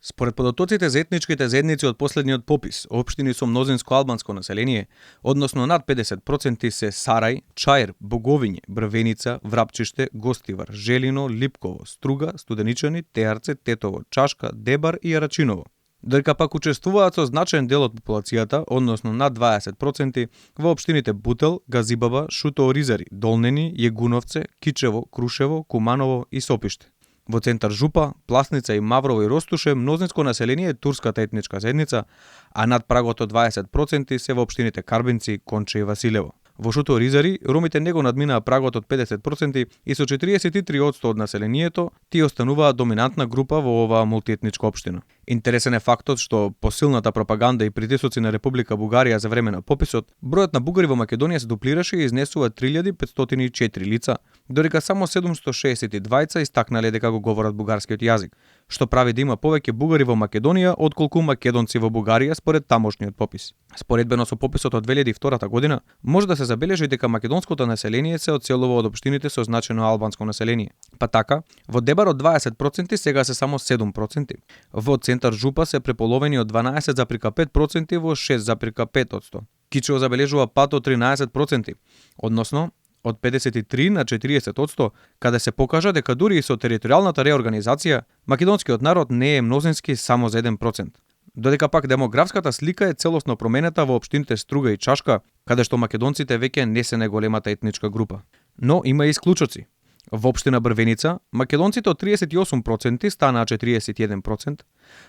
Според податоците за етничките заедници од последниот попис, општини со мнозинско албанско население, односно над 50% се Сарај, Чаир, Боговиње, Брвеница, Врапчиште, Гостивар, Желино, Липково, Струга, Студеничани, Теарце, Тетово, Чашка, Дебар и Арачиново. Додека пак учествуваат со значаен дел од популацијата, односно над 20%, во општините Бутел, Газибаба, Шутово-Ризари, Долнени, Јегуновце, Кичево, Крушево, Куманово и Сопиште. Во центар Жупа, Пласница и Маврово и Ростуше мнозинско население е турската етничка заедница, а над прагот од 20% се во општините Карбинци, Конче и Василево. Во Шутово-Ризари, ромите не го надминаа прагот од 50% и со 43% од населението тие остануваат доминантна група во оваа мултиетничка општина. Интересен е фактот што по силната пропаганда и притисоци на Република Бугарија за време на пописот, бројот на бугари во Македонија се дуплираше и изнесува 3504 лица, додека само 762 истакнале дека го говорат бугарскиот јазик, што прави да има повеќе бугари во Македонија отколку македонци во Бугарија според тамошниот попис. Споредбено со пописот од 2002 година, може да се забележи дека македонското население се одселува од општините со значено албанско население. Па така, во Дебар од 20% сега се само 7%. Во центар Жупа се преполовени од 12,5% во 6,5%. Кичево забележува пат од 13%, односно од 53 на 40%, каде се покажа дека дури и со територијалната реорганизација, македонскиот народ не е мнозински само за 1%. Додека пак демографската слика е целосно променета во општините Струга и Чашка, каде што македонците веќе не се најголемата етничка група. Но има и исклучоци. Во општина Брвеница, македонците од 38% станаа 41%,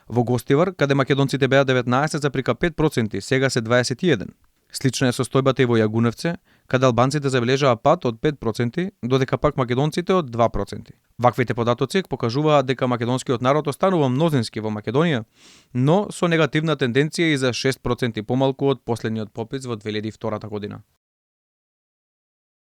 во Гостивар, каде македонците беа 19,5%, сега се 21%. Слична е состојбата и во Јагуневце, каде албанците забележаа пат од 5%, додека пак македонците од 2%. Ваквите податоци покажуваат дека македонскиот народ останува мнозински во Македонија, но со негативна тенденција и за 6% помалку од последниот попис во 2002 година.